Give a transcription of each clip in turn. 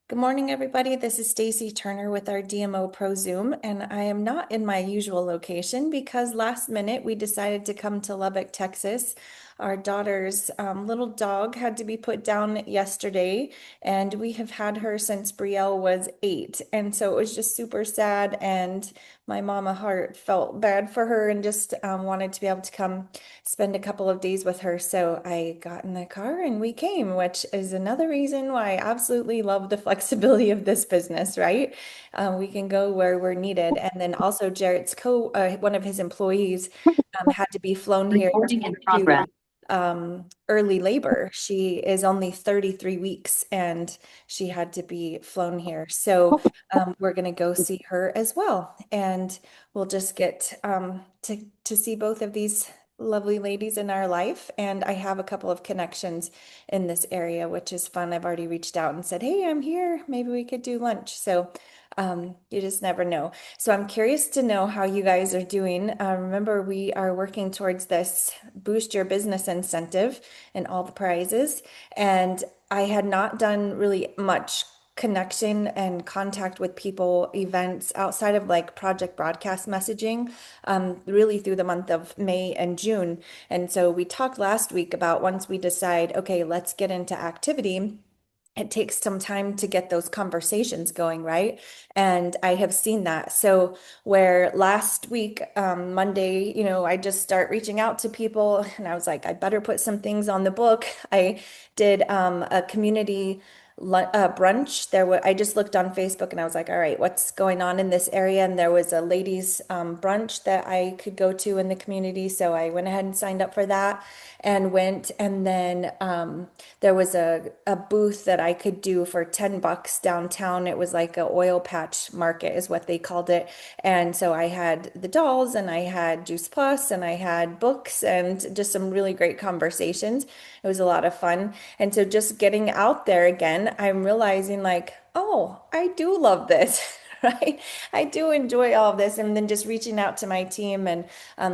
Good morning, everybody. This is Stacy Turner with our DMOpro Zoom, and I am not in my usual location because last minute we decided to come to Lubbock, Texas. Our daughter's little dog had to be put down yesterday, and we have had her since Brielle was 8. And so it was just super sad, and my mama heart felt bad for her and just wanted to be able to come spend a couple of days with her. So I got in the car and we came, which is another reason why I absolutely love the flexibility of this business, right? We can go where we're needed. And then also Jarrett's one of his employees had to be flown here Recording in to progress. early labor. She is only 33 weeks and she had to be flown here. So we're going to go see her as well. And we'll just get to see both of these lovely ladies in our life. And I have a couple of connections in this area, which is fun. I've already reached out and said, hey, I'm here. Maybe we could do lunch. So you just never know. So I'm curious to know how you guys are doing. Remember, we are working towards this boost your business incentive and all the prizes. And I had not done really much connection and contact with people, events outside of like project broadcast messaging, really through the month of May and June. And so we talked last week about once we decide, okay, let's get into activity, it takes some time to get those conversations going, right? And I have seen that. So where last week, Monday, I just start reaching out to people and I was like, I better put some things on the book. I did a community brunch. I just looked on Facebook and I was like, all right, what's going on in this area? And there was a ladies brunch that I could go to in the community. So I went ahead and signed up for that and went. And then there was a booth that I could do for $10 downtown. It was like a oil patch market is what they called it. And so I had the dolls and I had Juice Plus and I had books and just some really great conversations. It was a lot of fun. And so just getting out there again, I'm realizing like, oh, I do love this. Right? I do enjoy all of this. And then just reaching out to my team and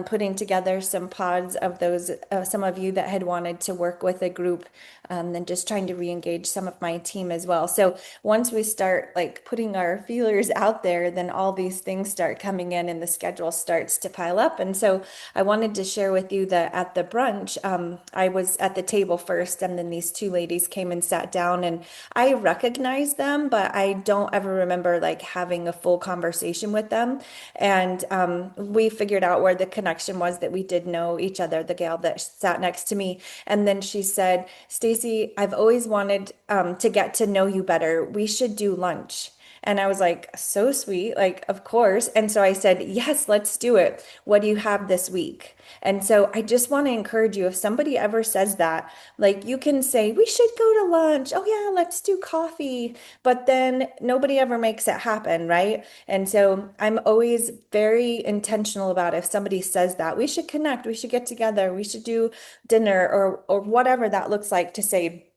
putting together some pods of those, some of you that had wanted to work with a group, and just trying to re-engage some of my team as well. So once we start like putting our feelers out there, then all these things start coming in and the schedule starts to pile up. And so I wanted to share with you that at the brunch, I was at the table first, and then these two ladies came and sat down, and I recognized them, but I don't ever remember like having a full conversation with them. And we figured out where the connection was that we did know each other, the gal that sat next to me. And then she said, Stacy, I've always wanted to get to know you better. We should do lunch. And I was like, so sweet, like, of course. And so I said, yes, let's do it. What do you have this week? And so I just want to encourage you, if somebody ever says that, like, you can say, we should go to lunch. Oh, yeah, let's do coffee. But then nobody ever makes it happen, right? And so I'm always very intentional about if somebody says that, we should connect, we should get together, we should do dinner or whatever that looks like, to say,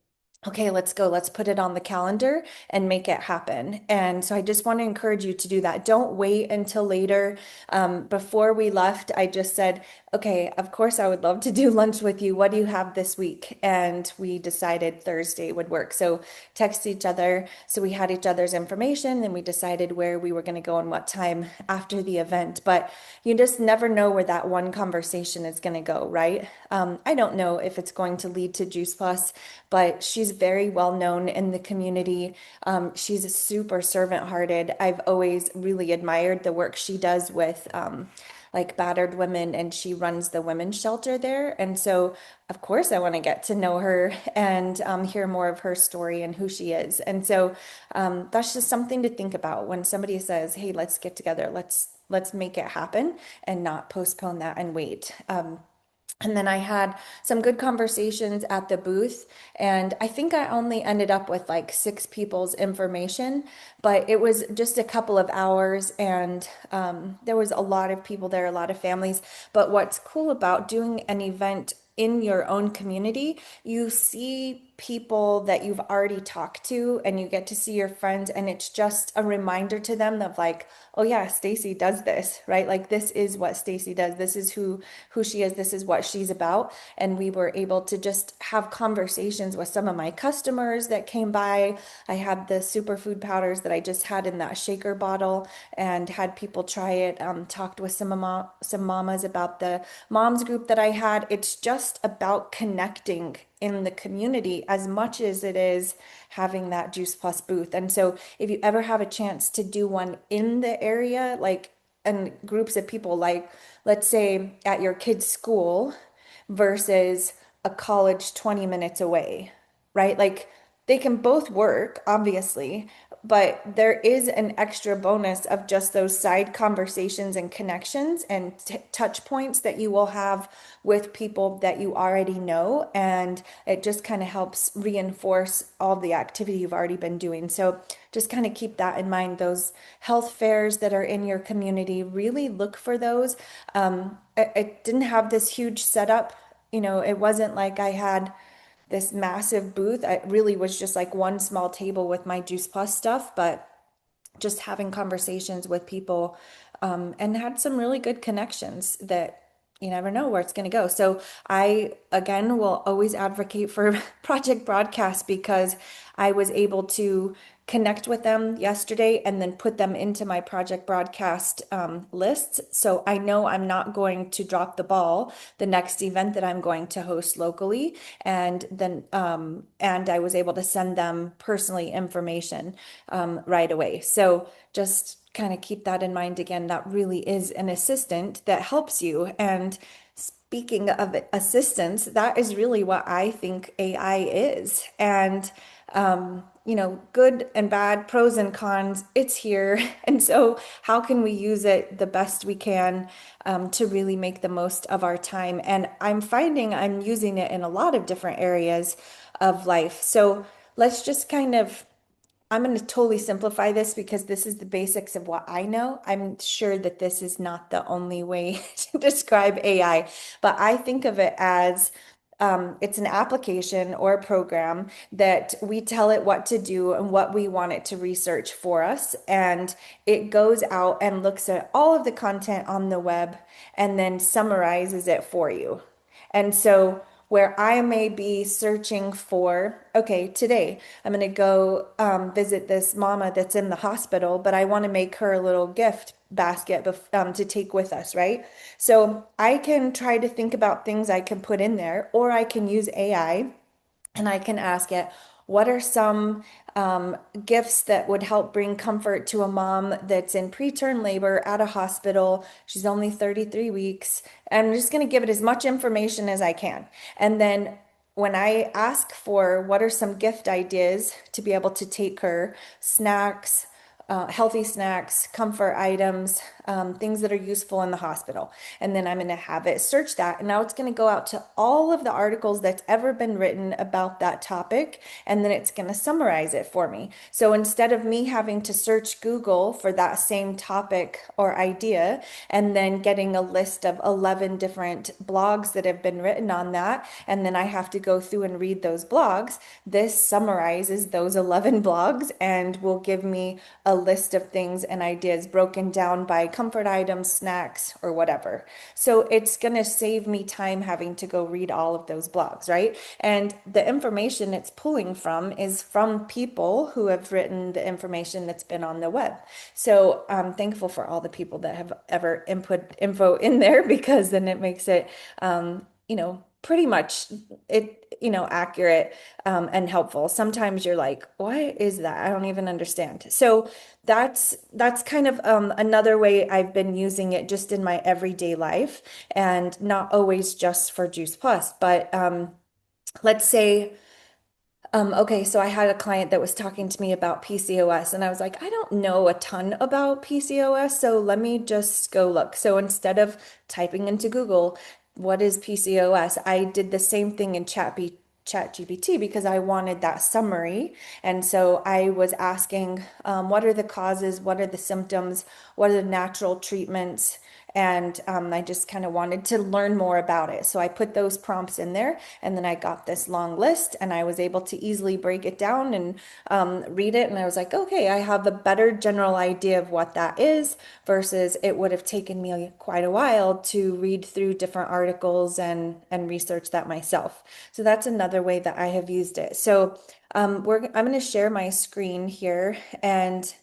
okay, let's go. Let's put it on the calendar and make it happen. And so I just want to encourage you to do that. Don't wait until later. Before we left, I just said, okay, of course, I would love to do lunch with you. What do you have this week? And we decided Thursday would work. So text each other. So we had each other's information and we decided where we were going to go and what time after the event. But you just never know where that one conversation is going to go, right? I don't know if it's going to lead to Juice Plus, but she's very well known in the community. She's a super servant-hearted. I've always really admired the work she does with like battered women, and she runs the women's shelter there. And so, of course, I want to get to know her and hear more of her story and who she is. And so that's just something to think about when somebody says, "Hey, let's get together. Let's make it happen," and not postpone that and wait. And then I had some good conversations at the booth, and I think I only ended up with like 6 people's information, but it was just a couple of hours, and there was a lot of people there, a lot of families. But what's cool about doing an event in your own community, you see people that you've already talked to, and you get to see your friends, and it's just a reminder to them of like, oh yeah, Stacy does this, right? Like this is what Stacy does. This is who she is. This is what she's about. And we were able to just have conversations with some of my customers that came by. I had the superfood powders that I just had in that shaker bottle and had people try it. Talked with some mamas about the moms group that I had. It's just about connecting in the community as much as it is having that Juice Plus booth. And so if you ever have a chance to do one in the area, like, and groups of people, like let's say at your kid's school versus a college 20 minutes away, right? Like they can both work, obviously, but there is an extra bonus of just those side conversations and connections and touch points that you will have with people that you already know. And it just kind of helps reinforce all the activity you've already been doing. So just kind of keep that in mind. Those health fairs that are in your community, really look for those. I didn't have this huge setup. It wasn't like I had this massive booth. It really was just like one small table with my Juice Plus stuff, but just having conversations with people, and had some really good connections that you never know where it's going to go. So I, again, will always advocate for Project Broadcast because I was able to connect with them yesterday and then put them into my Project Broadcast lists. So I know I'm not going to drop the ball the next event that I'm going to host locally. And I was able to send them personally information right away. So just kind of keep that in mind. Again, that really is an assistant that helps you. And speaking of assistance, that is really what I think AI is. And good and bad, pros and cons, it's here. And so, how can we use it the best we can to really make the most of our time? And I'm finding I'm using it in a lot of different areas of life. So, let's just kind of I'm going to totally simplify this because this is the basics of what I know. I'm sure that this is not the only way to describe AI, but I think of it as it's an application or a program that we tell it what to do and what we want it to research for us. And it goes out and looks at all of the content on the web and then summarizes it for you. And so, where I may be searching for, okay, today I'm going to go visit this mama that's in the hospital, but I want to make her a little gift basket to take with us, right? So I can try to think about things I can put in there, or I can use AI and I can ask it, what are some gifts that would help bring comfort to a mom that's in preterm labor at a hospital? She's only 33 weeks. And I'm just going to give it as much information as I can. And then when I ask for what are some gift ideas to be able to take her, snacks, healthy snacks, comfort items, things that are useful in the hospital. And then I'm going to have it search that. And now it's going to go out to all of the articles that's ever been written about that topic. And then it's going to summarize it for me. So instead of me having to search Google for that same topic or idea, and then getting a list of 11 different blogs that have been written on that, and then I have to go through and read those blogs, this summarizes those 11 blogs and will give me a list of things and ideas broken down by comfort items, snacks, or whatever. So it's going to save me time having to go read all of those blogs, right? And the information it's pulling from is from people who have written the information that's been on the web. So I'm thankful for all the people that have ever input info in there, because then it makes it, pretty much accurate and helpful. Sometimes you're like, what is that? I don't even understand. So that's kind of another way I've been using it just in my everyday life, and not always just for Juice Plus. But let's say, okay, so I had a client that was talking to me about PCOS, and I was like, I don't know a ton about PCOS, so let me just go look. So instead of typing into Google, what is PCOS? I did the same thing in ChatGPT because I wanted that summary. And so I was asking, what are the causes? What are the symptoms? What are the natural treatments? and I just kind of wanted to learn more about it. So I put those prompts in there, and then I got this long list, and I was able to easily break it down and read it. And I was like, okay, I have a better general idea of what that is versus it would have taken me quite a while to read through different articles and research that myself. So that's another way that I have used it. So I'm going to share my screen here and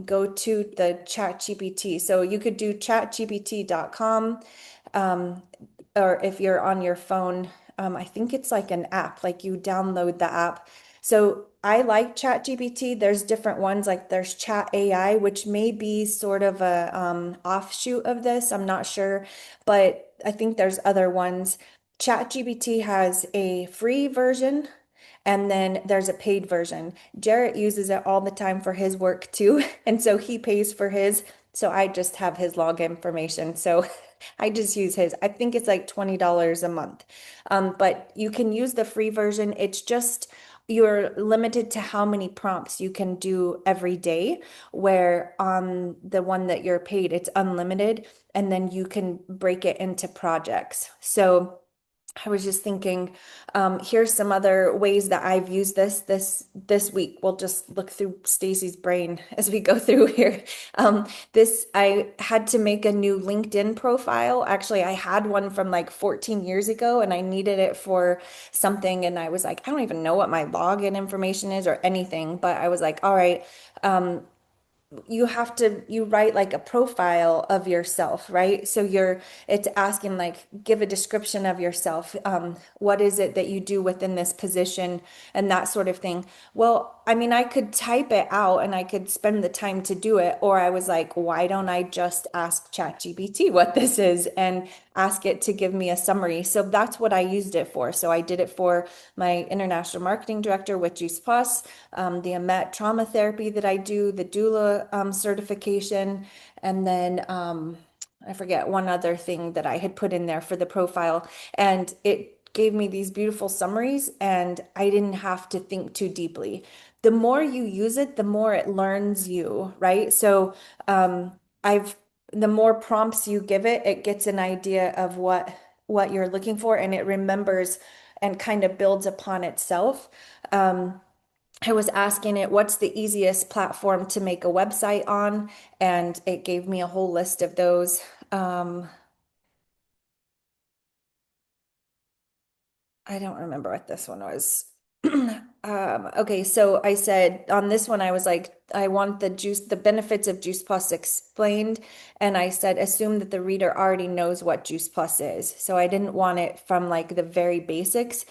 go to the chat GPT. So you could do chatgpt.com, um, or if you're on your phone, I think it's like an app, like you download the app. So I like ChatGPT. There's different ones, like there's Chat AI, which may be sort of a offshoot of this. I'm not sure, but I think there's other ones. ChatGPT has a free version and then there's a paid version. Jarrett uses it all the time for his work too. And so he pays for his. So I just have his log information. So I just use his. I think it's like $20 a month. But you can use the free version. It's just you're limited to how many prompts you can do every day, where on the one that you're paid, it's unlimited, and then you can break it into projects. So I was just thinking, here's some other ways that I've used this week. We'll just look through Stacy's brain as we go through here. This I had to make a new LinkedIn profile. Actually, I had one from like 14 years ago, and I needed it for something. And I was like, I don't even know what my login information is or anything. But I was like, all right, you write like a profile of yourself, right? So it's asking like, give a description of yourself. What is it that you do within this position and that sort of thing. Well, I mean, I could type it out and I could spend the time to do it, or I was like, why don't I just ask ChatGPT what this is and ask it to give me a summary? So that's what I used it for. So I did it for my international marketing director with Juice Plus, the Emet trauma therapy that I do, the doula certification, and then I forget one other thing that I had put in there for the profile. And it gave me these beautiful summaries, and I didn't have to think too deeply. The more you use it, the more it learns you, right? So I've the more prompts you give it, it gets an idea of what you're looking for, and it remembers and kind of builds upon itself. Um, I was asking it, what's the easiest platform to make a website on? And it gave me a whole list of those. Um, I don't remember what this one was. Okay, so I said on this one, I was like, I want the benefits of Juice Plus explained. And I said, assume that the reader already knows what Juice Plus is. So I didn't want it from like the very basics.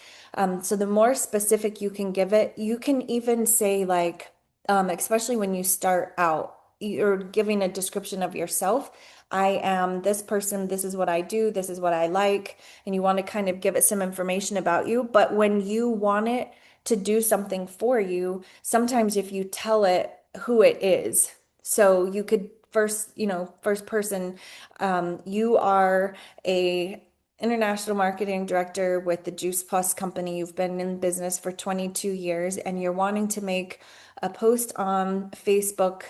So the more specific you can give it, you can even say like, especially when you start out, you're giving a description of yourself. I am this person, this is what I do, this is what I like, and you want to kind of give it some information about you. But when you want it to do something for you, sometimes if you tell it who it is, so you could first person, you are a international marketing director with the Juice Plus company. You've been in business for 22 years and you're wanting to make a post on Facebook,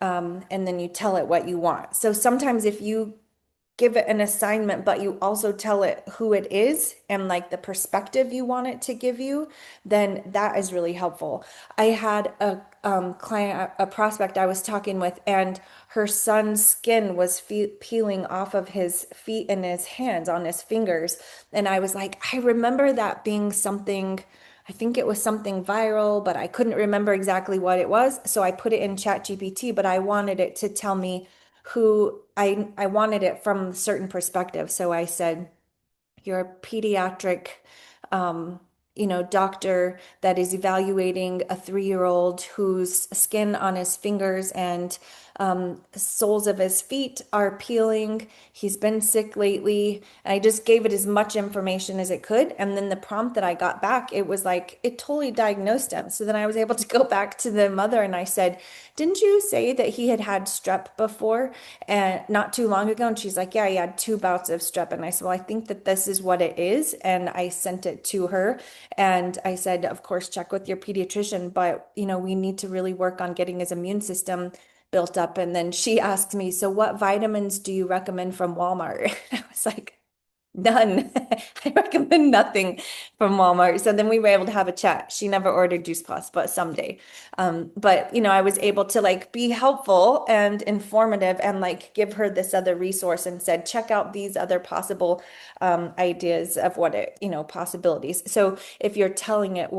and then you tell it what you want. So sometimes if you give it an assignment, but you also tell it who it is and like the perspective you want it to give you, then that is really helpful. I had a client, a prospect I was talking with, and her son's skin was peeling off of his feet and his hands on his fingers. And I was like, I remember that being something. I think it was something viral, but I couldn't remember exactly what it was. So I put it in ChatGPT, but I wanted it to tell me who I wanted it from a certain perspective. So I said, you're a pediatric, um, doctor that is evaluating a 3-year-old whose skin on his fingers and soles of his feet are peeling. He's been sick lately. I just gave it as much information as it could. And then the prompt that I got back, it was like, it totally diagnosed him. So then I was able to go back to the mother and I said, didn't you say that he had had strep before and not too long ago? And she's like, yeah, he had 2 bouts of strep. And I said, well, I think that this is what it is. And I sent it to her. And I said, of course, check with your pediatrician, but we need to really work on getting his immune system built up. And then she asked me, so what vitamins do you recommend from Walmart? I was like, none. I recommend nothing from Walmart. So then we were able to have a chat. She never ordered Juice Plus, but someday. But I was able to like be helpful and informative and like give her this other resource and said, check out these other possible ideas of what possibilities. So if you're telling it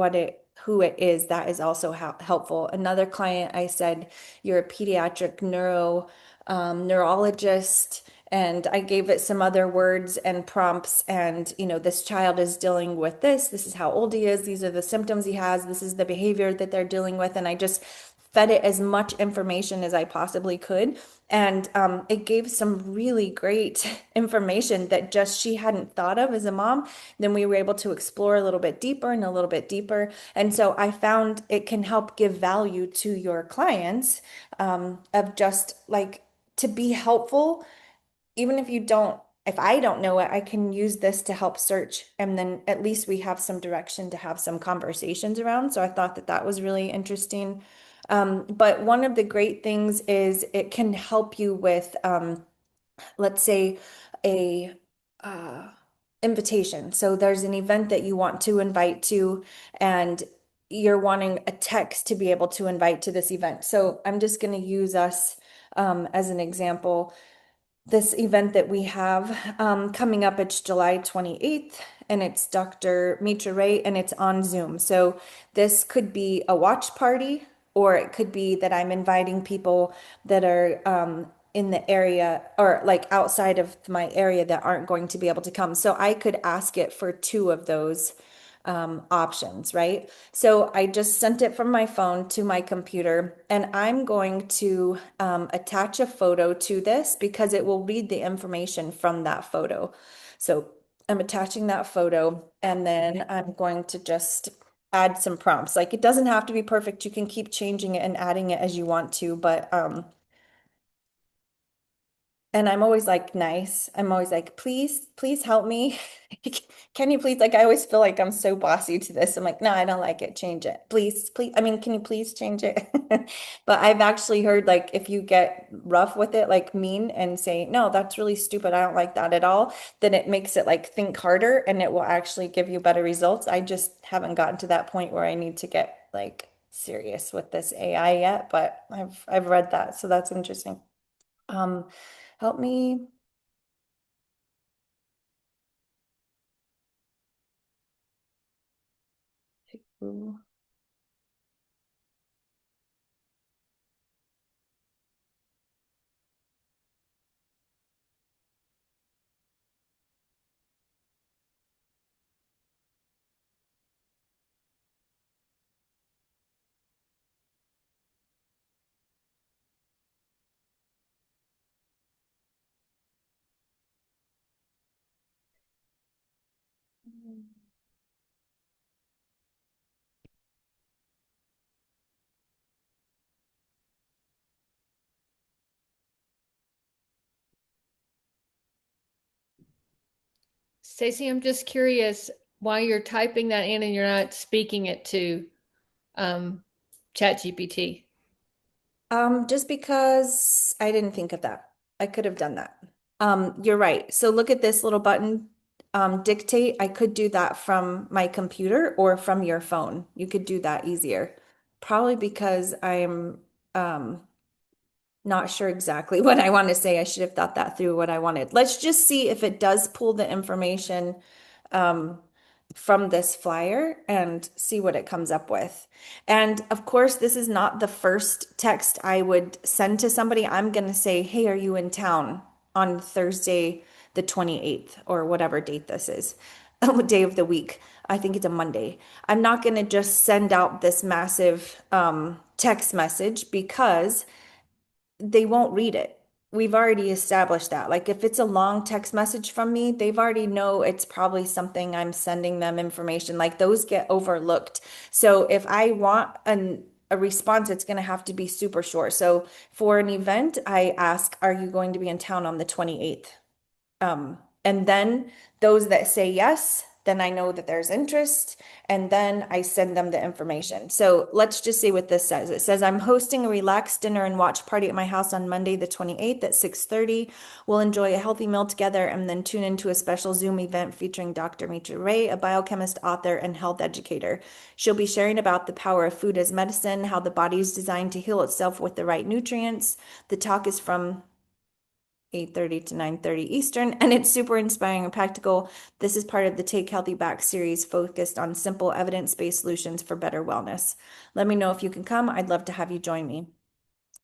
who it is, that is also helpful. Another client, I said, you're a pediatric neurologist, and I gave it some other words and prompts. And, this child is dealing with this. This is how old he is. These are the symptoms he has. This is the behavior that they're dealing with. And I just fed it as much information as I possibly could. And it gave some really great information that just she hadn't thought of as a mom. Then we were able to explore a little bit deeper and a little bit deeper. And so I found it can help give value to your clients, of just like to be helpful even if I don't know it, I can use this to help search. And then at least we have some direction to have some conversations around. So I thought that that was really interesting. But one of the great things is it can help you with, let's say, a uh, invitation. So there's an event that you want to invite to, and you're wanting a text to be able to invite to this event. So I'm just going to use us as an example. This event that we have coming up, it's July 28th, and it's Dr. Mitra Ray, and it's on Zoom. So this could be a watch party, or it could be that I'm inviting people that are in the area or like outside of my area that aren't going to be able to come. So I could ask it for two of those options, right? So I just sent it from my phone to my computer, and I'm going to attach a photo to this because it will read the information from that photo. So I'm attaching that photo, and then I'm going to just add some prompts. Like it doesn't have to be perfect. You can keep changing it and adding it as you want to, but and I'm always like nice. I'm always like, please help me. Can you please? Like, I always feel like I'm so bossy to this. I'm like, no, I don't like it. Change it. Please. I mean, can you please change it? But I've actually heard like if you get rough with it, like mean and say, no, that's really stupid. I don't like that at all, then it makes it like think harder and it will actually give you better results. I just haven't gotten to that point where I need to get like serious with this AI yet, but I've read that. So that's interesting. Um, Help me. Stacey, I'm just curious why you're typing that in and you're not speaking it to um, ChatGPT. Just because I didn't think of that. I could have done that. You're right. So look at this little button, dictate. I could do that from my computer or from your phone. You could do that easier. Probably because I'm um not sure exactly what I want to say. I should have thought that through what I wanted. Let's just see if it does pull the information um, from this flyer and see what it comes up with. And of course, this is not the first text I would send to somebody. I'm going to say, hey, are you in town on Thursday, the 28th, or whatever date this is, day of the week? I think it's a Monday. I'm not going to just send out this massive text message because they won't read it. We've already established that. Like if it's a long text message from me, they've already know it's probably something I'm sending them information. Like those get overlooked. So if I want a response, it's going to have to be super short. So for an event, I ask, are you going to be in town on the 28th? And then those that say yes, then I know that there's interest, and then I send them the information. So let's just see what this says. It says, I'm hosting a relaxed dinner and watch party at my house on Monday, the 28th at 6:30. We'll enjoy a healthy meal together and then tune into a special Zoom event featuring Dr. Mitra Ray, a biochemist, author, and health educator. She'll be sharing about the power of food as medicine, how the body is designed to heal itself with the right nutrients. The talk is from 8:30 to 9:30 Eastern, and it's super inspiring and practical. This is part of the Take Healthy Back series focused on simple evidence-based solutions for better wellness. Let me know if you can come. I'd love to have you join me.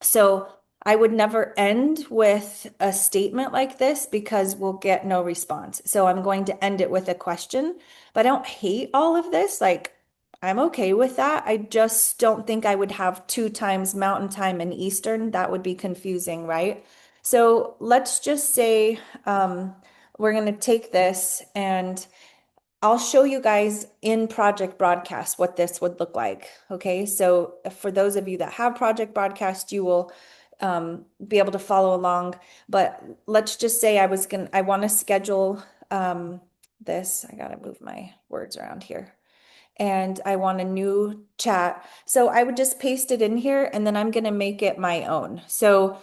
So I would never end with a statement like this because we'll get no response. So I'm going to end it with a question, but I don't hate all of this. Like, I'm okay with that. I just don't think I would have two times Mountain Time and Eastern. That would be confusing, right? So let's just say we're going to take this and I'll show you guys in Project Broadcast what this would look like. Okay, so for those of you that have Project Broadcast, you will be able to follow along. But let's just say I want to schedule this. I gotta move my words around here. And I want a new chat. So I would just paste it in here and then I'm gonna make it my own. So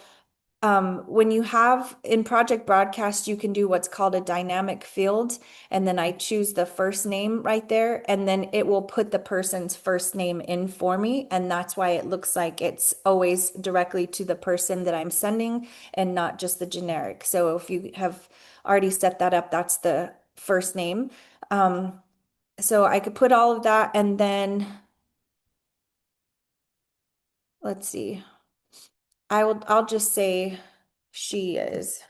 when you have in Project Broadcast, you can do what's called a dynamic field. And then I choose the first name right there. And then it will put the person's first name in for me. And that's why it looks like it's always directly to the person that I'm sending and not just the generic. So if you have already set that up, that's the first name. So I could put all of that and then let's see. I'll just say she is.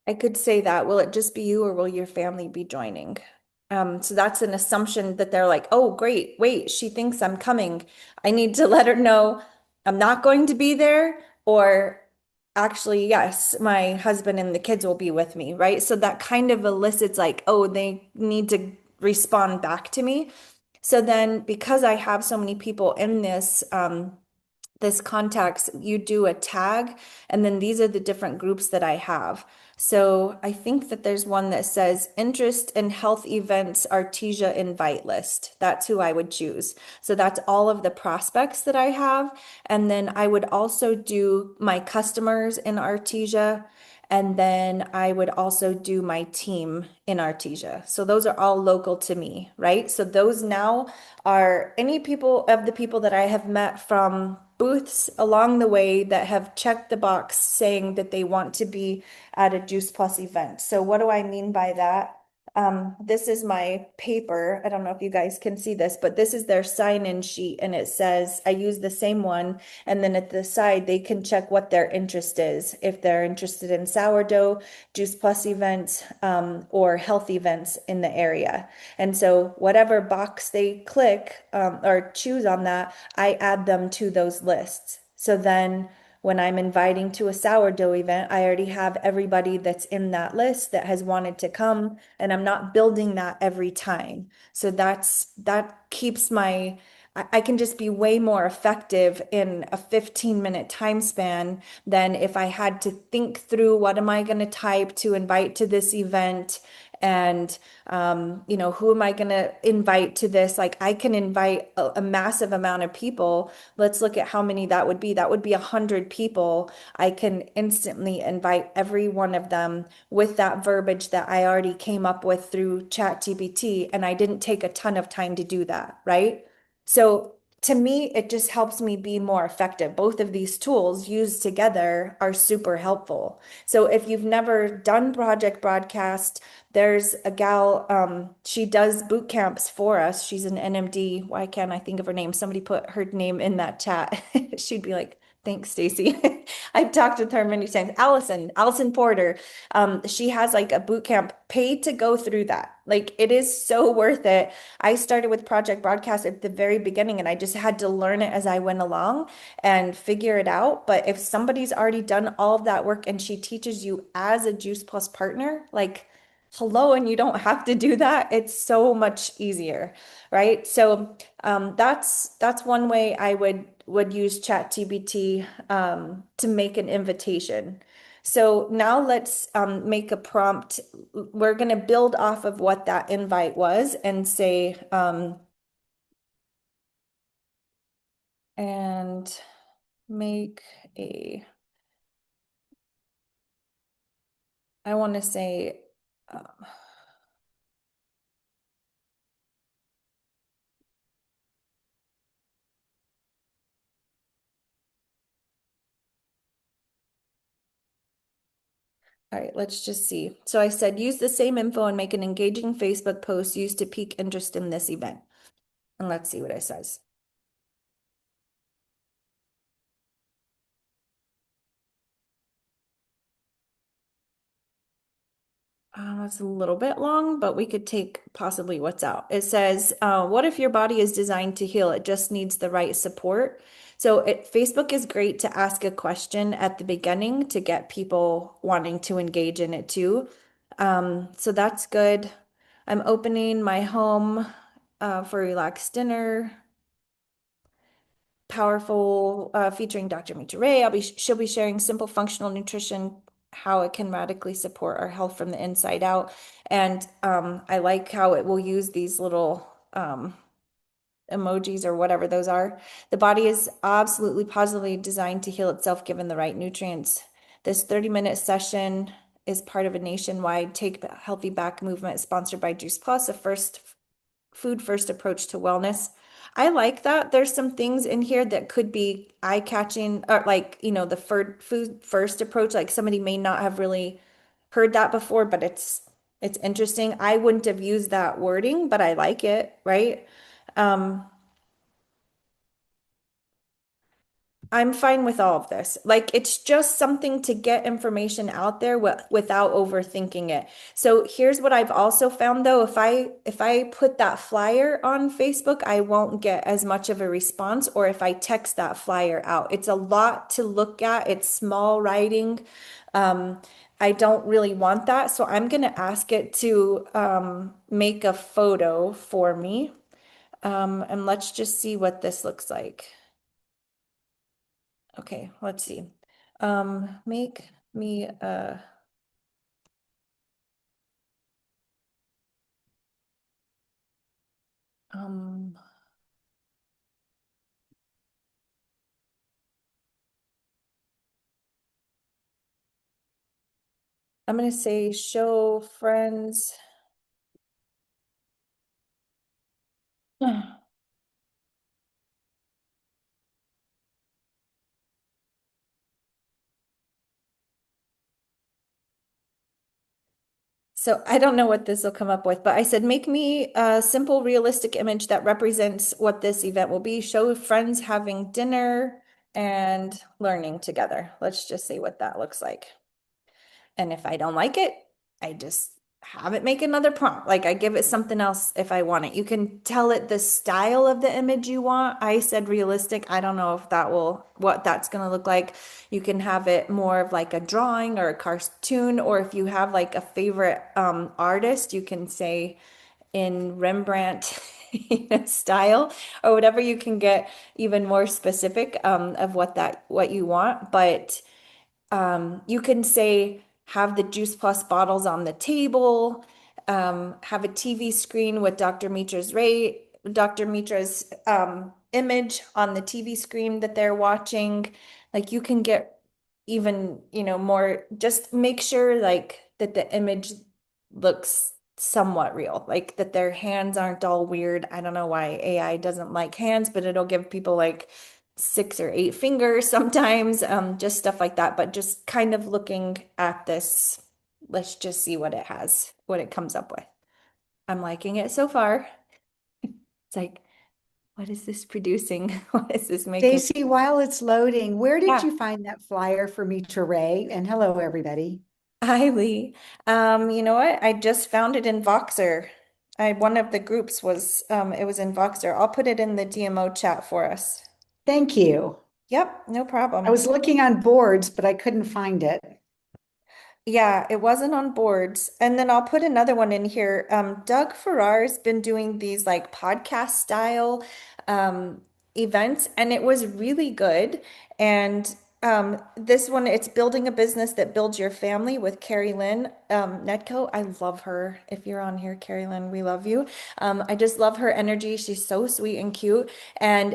I could say that. Will it just be you or will your family be joining? So that's an assumption that they're like, oh, great, wait, she thinks I'm coming. I need to let her know I'm not going to be there, or actually, yes, my husband and the kids will be with me, right? So that kind of elicits like, oh, they need to respond back to me. So then because I have so many people in this contacts, you do a tag, and then these are the different groups that I have. So I think that there's one that says interest in health events Artesia invite list. That's who I would choose. So that's all of the prospects that I have. And then I would also do my customers in Artesia. And then I would also do my team in Artesia. So those are all local to me, right? So those now are any people of the people that I have met from booths along the way that have checked the box saying that they want to be at a Juice Plus event. So what do I mean by that? This is my paper. I don't know if you guys can see this, but this is their sign-in sheet and it says, I use the same one. And then at the side, they can check what their interest is. If they're interested in sourdough, Juice Plus events, or health events in the area. And so whatever box they click, or choose on that, I add them to those lists. So then when I'm inviting to a sourdough event, I already have everybody that's in that list that has wanted to come, and I'm not building that every time. So that keeps I can just be way more effective in a 15-minute time span than if I had to think through what am I going to type to invite to this event, and who am I going to invite to this? Like I can invite a massive amount of people. Let's look at how many that would be. That would be 100 people. I can instantly invite every one of them with that verbiage that I already came up with through ChatGPT, and I didn't take a ton of time to do that, right? So to me, it just helps me be more effective. Both of these tools used together are super helpful. So if you've never done Project Broadcast, there's a gal, she does boot camps for us. She's an NMD. Why can't I think of her name? Somebody put her name in that chat. She'd be like, Thanks, Stacy. I've talked with her many times. Allison Porter. She has like a boot camp paid to go through that. Like it is so worth it. I started with Project Broadcast at the very beginning and I just had to learn it as I went along and figure it out. But if somebody's already done all of that work and she teaches you as a Juice Plus partner, like hello, and you don't have to do that, it's so much easier, right? So that's one way I would use ChatGPT to make an invitation. So now let's make a prompt. We're going to build off of what that invite was and say, and make a, I want to say, all right, let's just see. So I said, use the same info and make an engaging Facebook post used to pique interest in this event. And let's see what it says. It's a little bit long, but we could take possibly what's out. It says, what if your body is designed to heal? It just needs the right support. So Facebook is great to ask a question at the beginning to get people wanting to engage in it too. So that's good. I'm opening my home for a relaxed dinner. Powerful featuring Dr. Mitra Ray. She'll be sharing simple functional nutrition, how it can radically support our health from the inside out. And I like how it will use these little emojis or whatever those are. The body is absolutely positively designed to heal itself given the right nutrients. This 30-minute session is part of a nationwide Take Healthy Back movement sponsored by Juice Plus, a food first approach to wellness. I like that. There's some things in here that could be eye-catching, or like, the food first approach. Like somebody may not have really heard that before, but it's interesting. I wouldn't have used that wording, but I like it, right? Um, I'm fine with all of this. Like it's just something to get information out there without overthinking it. So here's what I've also found though, if I put that flyer on Facebook, I won't get as much of a response or if I text that flyer out. It's a lot to look at. It's small writing. Um, I don't really want that. So I'm going to ask it to make a photo for me. And let's just see what this looks like. Okay, let's see. Make me um I'm gonna say show friends. So I don't know what this will come up with, but I said make me a simple, realistic image that represents what this event will be. Show friends having dinner and learning together. Let's just see what that looks like. And if I don't like it, I just have it make another prompt. Like I give it something else if I want it. You can tell it the style of the image you want. I said realistic. I don't know if what that's going to look like. You can have it more of like a drawing or a cartoon, or if you have like a favorite artist, you can say in Rembrandt style or whatever. You can get even more specific of what you want. But you can say, have the Juice Plus bottles on the table, have a TV screen with Dr. Mitra's image on the TV screen that they're watching. Like you can get even, more, just make sure like that the image looks somewhat real, like that their hands aren't all weird. I don't know why AI doesn't like hands, but it'll give people like 6 or 8 fingers sometimes, just stuff like that. But just kind of looking at this, let's just see what it comes up with. I'm liking it so far. It's like What is this producing? What is this making? Stacy, while it's loading, where did Yeah. you find that flyer for me to Ray? And hello, everybody. Hi, Lee. You know what? I just found it in Voxer. One of the groups was it was in Voxer. I'll put it in the DMO chat for us. Thank you. Yep, no I problem. was looking on boards, but I couldn't find it. Yeah, it wasn't on boards. And then I'll put another one in here. Doug Farrar's been doing these like podcast style um, events, and it was really good. And this one, it's building a business that builds your family with Carrie Lynn Netco. I love her. If you're on here, Carrie Lynn, we love you. I just love her energy. She's so sweet and cute. And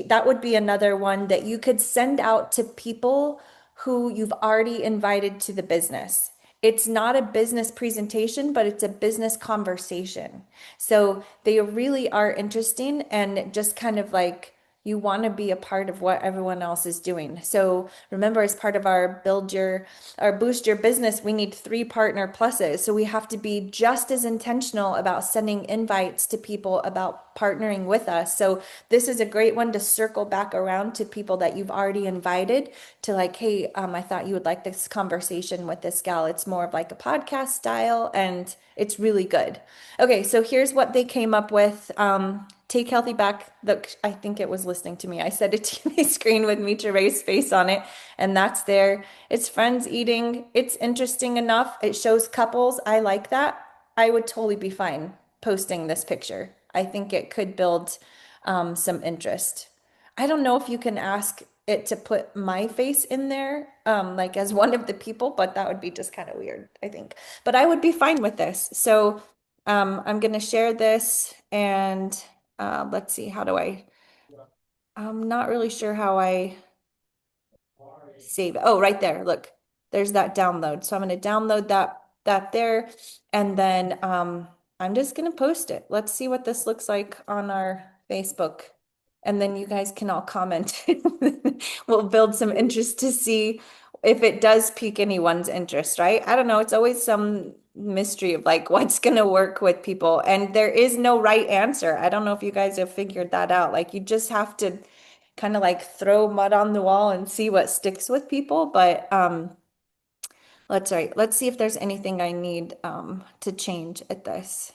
that would be another one that you could send out to people who you've already invited to the business. It's not a business presentation, but it's a business conversation. So they really are interesting and just kind of like you want to be a part of what everyone else is doing. So remember, as part of our boost your business, we need 3 partner pluses. So we have to be just as intentional about sending invites to people about partnering with us. So this is a great one to circle back around to people that you've already invited to like, hey, I thought you would like this conversation with this gal. It's more of like a podcast style and it's really good. Okay, so here's what they came up with. Take healthy back. Look, I think it was listening to me. I said a TV screen with Mitra Ray's face on it, and that's there. It's friends eating. It's interesting enough. It shows couples. I like that. I would totally be fine posting this picture. I think it could build some interest. I don't know if you can ask it to put my face in there, like as one of the people, but that would be just kind of weird, I think. But I would be fine with this. So I'm going to share this and let's see, I'm not really sure how I save it. Oh, right there. Look, there's that download. So I'm going to download that there, and then I'm just going to post it. Let's see what this looks like on our Facebook. And then you guys can all comment. We'll build some interest to see if it does pique anyone's interest, right? I don't know. It's always some mystery of like what's going to work with people. And there is no right answer. I don't know if you guys have figured that out. Like you just have to kind of like throw mud on the wall and see what sticks with people. But let's see if there's anything I need to change at this.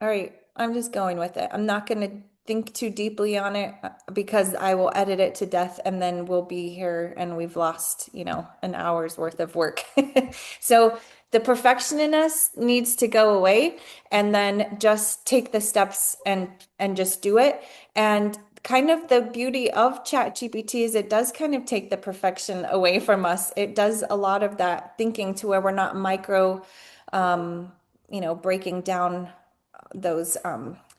All right, I'm just going with it. I'm not going to think too deeply on it because I will edit it to death and then we'll be here and we've lost, an hour's worth of work. So the perfection in us needs to go away and then just take the steps and just do it. And kind of the beauty of ChatGPT is it does kind of take the perfection away from us. It does a lot of that thinking to where we're not um, breaking down those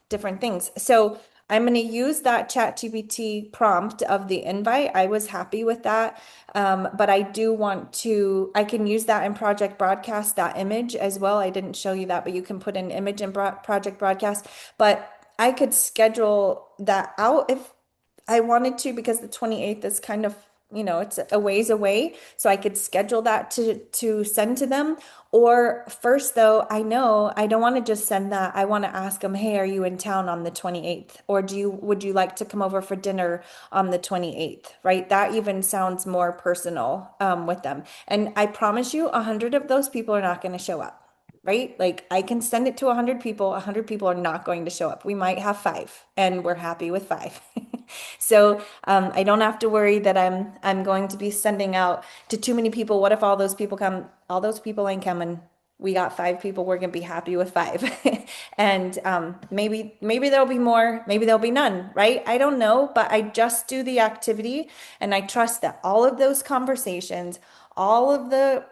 different things. So I'm going to use that ChatGPT prompt of the invite. I was happy with that. But I do want to, I can use that in Project Broadcast, that image as well. I didn't show you that, but you can put an image in Project Broadcast. But I could schedule that out if I wanted to because the 28th is kind of, it's a ways away. So I could schedule that to send to them. Or first though, I know I don't want to just send that. I want to ask them, "Hey, are you in town on the 28th? Or would you like to come over for dinner on the 28th?" Right? That even sounds more personal with them. And I promise you, 100 of those people are not going to show up. Right? Like I can send it to 100 people. 100 people are not going to show up. We might have five, and we're happy with five. So I don't have to worry that I'm going to be sending out to too many people. What if all those people come? All those people ain't coming. We got five people. We're gonna be happy with five, and maybe there'll be more. Maybe there'll be none. Right? I don't know, but I just do the activity, and I trust that all of those conversations, all of the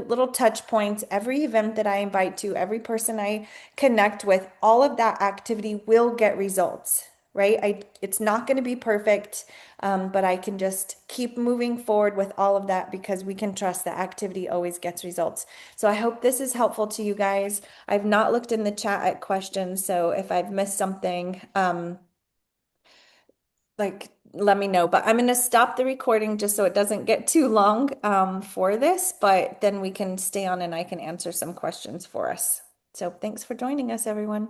little touch points, every event that I invite to, every person I connect with, all of that activity will get results, right? It's not going to be perfect, but I can just keep moving forward with all of that because we can trust that activity always gets results. So I hope this is helpful to you guys. I've not looked in the chat at questions, so if I've missed something, like let me know. But I'm going to stop the recording just so it doesn't get too long for this, but then we can stay on and I can answer some questions for us. So thanks for joining us, everyone.